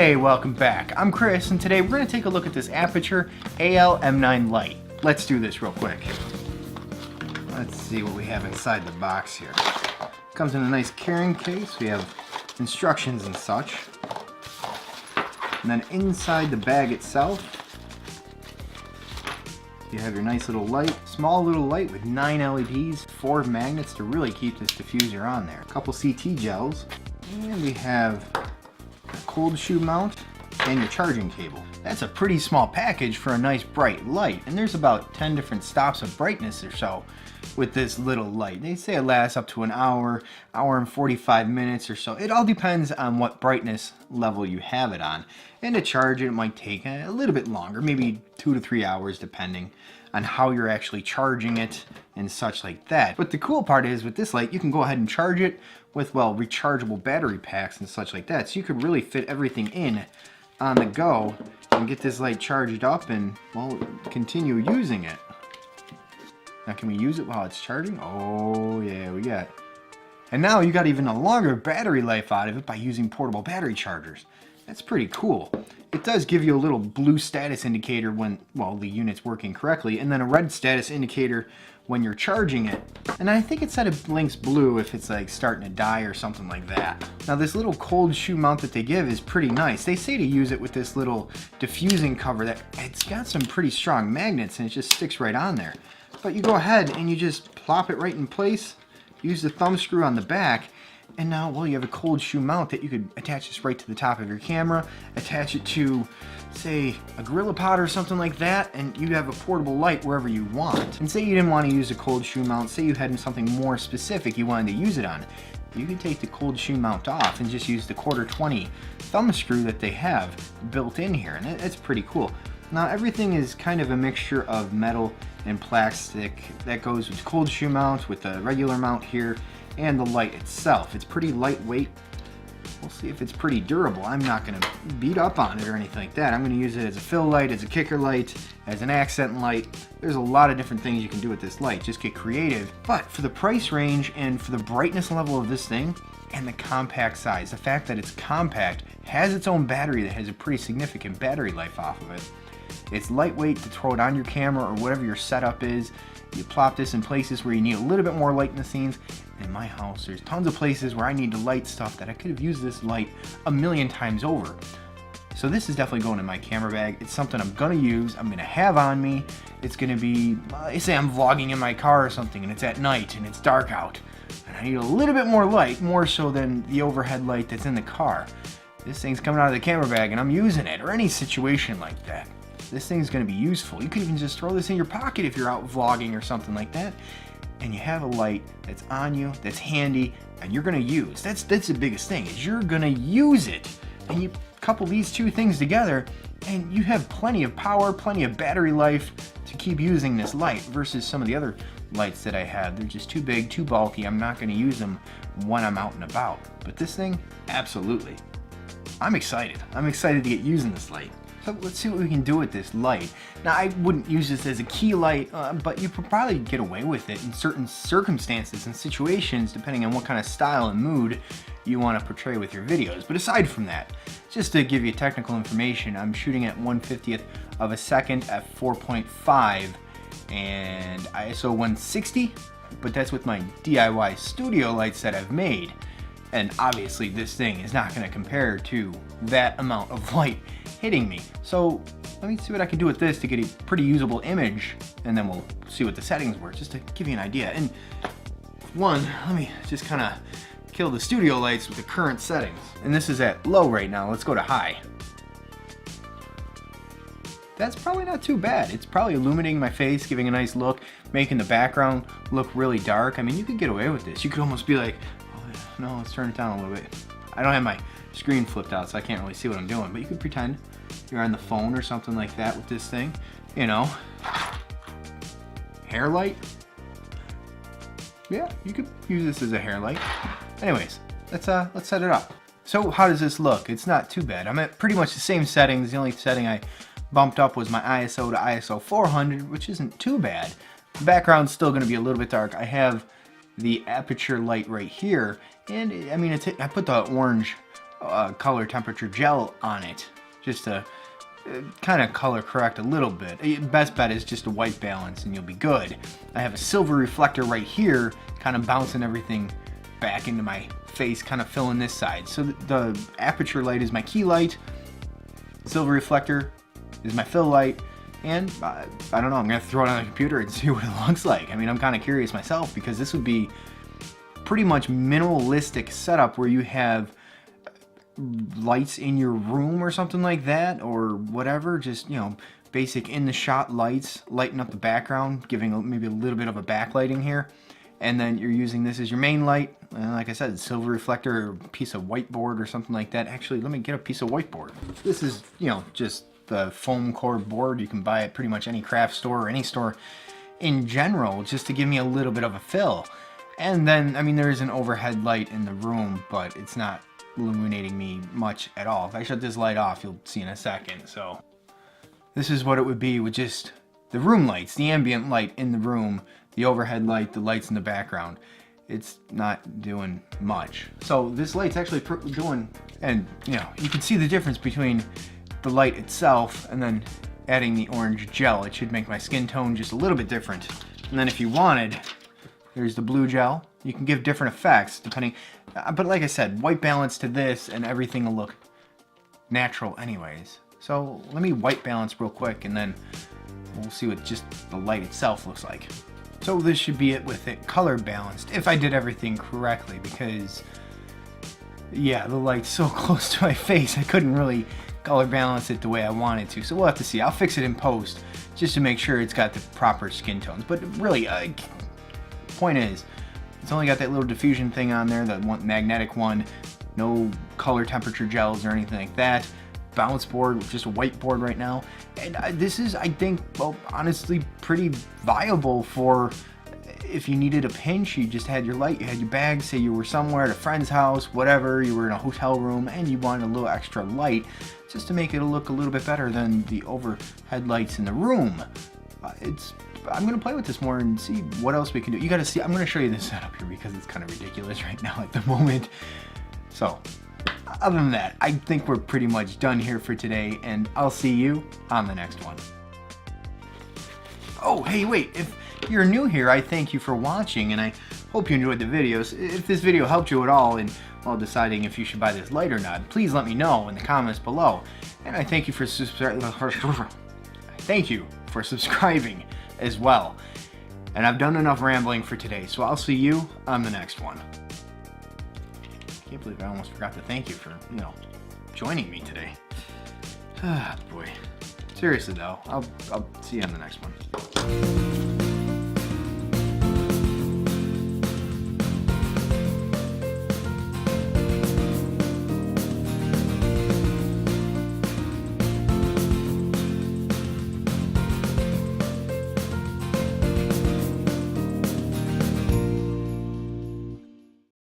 Hey, welcome back. I'm Chris, and today we're going to take a look at this Aputure alm9 light. Let's do this real quick. Let's see what we have inside the box here. Comes in a nice carrying case. We have instructions and such. And then inside the bag itself, you have your nice little light. Small little light with 9 LEDs, 4 magnets to really keep this diffuser on there. A couple CT gels, and we have cold shoe mount and your charging cable. That's a pretty small package for a nice bright light, and there's about 10 different stops of brightness or so with this little light. They say it lasts up to an hour and 45 minutes or so. It all depends on what brightness level you have it on, and to charge it, it might take a little bit longer, maybe 2 to 3 hours depending on how you're actually charging it and such like that. But the cool part is with this light, you can go ahead and charge it with, well, rechargeable battery packs and such like that. So you could really fit everything in on the go and get this light charged up and, well, continue using it. Now, can we use it while it's charging? Oh, yeah, we got it. And now you got even a longer battery life out of it by using portable battery chargers. That's pretty cool. It does give you a little blue status indicator when, well, the unit's working correctly, and then a red status indicator when you're charging it. And I think it said it blinks blue if it's like starting to die or something like that. Now this little cold shoe mount that they give is pretty nice. They say to use it with this little diffusing cover that it's got some pretty strong magnets and it just sticks right on there. But you go ahead and you just plop it right in place, use the thumb screw on the back, and now, well, you have a cold shoe mount that you could attach this right to the top of your camera, attach it to, say, a Gorilla Pod or something like that, and you have a portable light wherever you want. And say you didn't want to use a cold shoe mount, say you had something more specific you wanted to use it on, you could take the cold shoe mount off and just use the 1/4-20 thumb screw that they have built in here, and it's pretty cool. Now everything is kind of a mixture of metal and plastic that goes with the cold shoe mount, with the regular mount here, and the light itself. It's pretty lightweight. We'll see if it's pretty durable. I'm not going to beat up on it or anything like that. I'm going to use it as a fill light, as a kicker light, as an accent light. There's a lot of different things you can do with this light. Just get creative. But for the price range and for the brightness level of this thing and the compact size, the fact that it's compact, has its own battery that has a pretty significant battery life off of it. It's lightweight to throw it on your camera or whatever your setup is. You plop this in places where you need a little bit more light in the scenes. In my house, there's tons of places where I need to light stuff that I could have used this light a million times over. So this is definitely going in my camera bag. It's something I'm gonna use, I'm gonna have on me. It's gonna be, say I'm vlogging in my car or something and it's at night and it's dark out. And I need a little bit more light, more so than the overhead light that's in the car. This thing's coming out of the camera bag and I'm using it, or any situation like that. This thing's gonna be useful. You could even just throw this in your pocket if you're out vlogging or something like that. And you have a light that's on you, that's handy, and you're gonna use. That's the biggest thing, is you're gonna use it. And you couple these two things together, and you have plenty of power, plenty of battery life to keep using this light versus some of the other lights that I had. They're just too big, too bulky. I'm not gonna use them when I'm out and about. But this thing, absolutely. I'm excited. I'm excited to get using this light. So let's see what we can do with this light. Now, I wouldn't use this as a key light, but you could probably get away with it in certain circumstances and situations, depending on what kind of style and mood you want to portray with your videos. But aside from that, just to give you technical information, I'm shooting at 1/50th of a second at 4.5 and ISO 160, but that's with my DIY studio lights that I've made. And obviously this thing is not going to compare to that amount of light hitting me. So let me see what I can do with this to get a pretty usable image, and then we'll see what the settings were, just to give you an idea. And one, let me just kind of kill the studio lights with the current settings. And this is at low right now. Let's go to high. That's probably not too bad. It's probably illuminating my face, giving a nice look, making the background look really dark. I mean, you could get away with this. You could almost be like, no, let's turn it down a little bit. I don't have my screen flipped out, so I can't really see what I'm doing, but you could pretend you're on the phone or something like that with this thing. You know, hair light. Yeah, you could use this as a hair light. Anyways, let's set it up. So how does this look? It's not too bad. I'm at pretty much the same settings. The only setting I bumped up was my ISO to ISO 400, which isn't too bad. The background's still going to be a little bit dark. I have the Aputure light right here, and I mean, I put the orange color temperature gel on it, just to kind of color correct a little bit. Best bet is just a white balance and you'll be good. I have a silver reflector right here, kind of bouncing everything back into my face, kind of filling this side. So the aputure light is my key light, silver reflector is my fill light, and I don't know, I'm gonna throw it on the computer and see what it looks like. I mean, I'm kind of curious myself, because this would be pretty much minimalistic setup where you have lights in your room or something like that, or whatever, just, you know, basic in the shot lights, lighting up the background, giving maybe a little bit of a backlighting here, and then you're using this as your main light, and like I said, silver reflector, or a piece of whiteboard or something like that. Actually, let me get a piece of whiteboard. This is, you know, just the foam core board. You can buy it pretty much any craft store or any store in general, just to give me a little bit of a fill. And then, I mean, there is an overhead light in the room, but it's not illuminating me much at all. If I shut this light off, you'll see in a second. So this is what it would be with just the room lights, the ambient light in the room, the overhead light, the lights in the background. It's not doing much. So this light's actually doing, and you know, you can see the difference between the light itself and then adding the orange gel. It should make my skin tone just a little bit different. And then if you wanted, there's the blue gel. You can give different effects depending, but like I said, white balance to this and everything will look natural anyways. So let me white balance real quick and then we'll see what just the light itself looks like. So this should be it with it color balanced, if I did everything correctly, because yeah, the light's so close to my face, I couldn't really color balance it the way I wanted to. So we'll have to see. I'll fix it in post just to make sure it's got the proper skin tones. But really, point is, it's only got that little diffusion thing on there, that one magnetic one, no color temperature gels or anything like that. Balance board, just a whiteboard right now. And this is, I think, well, honestly pretty viable for if you needed a pinch, you just had your light, you had your bag, say you were somewhere at a friend's house, whatever, you were in a hotel room and you wanted a little extra light just to make it look a little bit better than the overhead lights in the room. I'm gonna play with this more and see what else we can do. You gotta see, I'm gonna show you this setup here because it's kind of ridiculous right now at the moment. So, other than that, I think we're pretty much done here for today, and I'll see you on the next one. Oh, hey, wait, if you're new here, I thank you for watching, and I hope you enjoyed the videos. If this video helped you at all in, well, deciding if you should buy this light or not, please let me know in the comments below. And I thank you for subscribing as well. And I've done enough rambling for today, so I'll see you on the next one. I can't believe I almost forgot to thank you for, you know, joining me today. Ah, boy. Seriously though, I'll see you on the next one.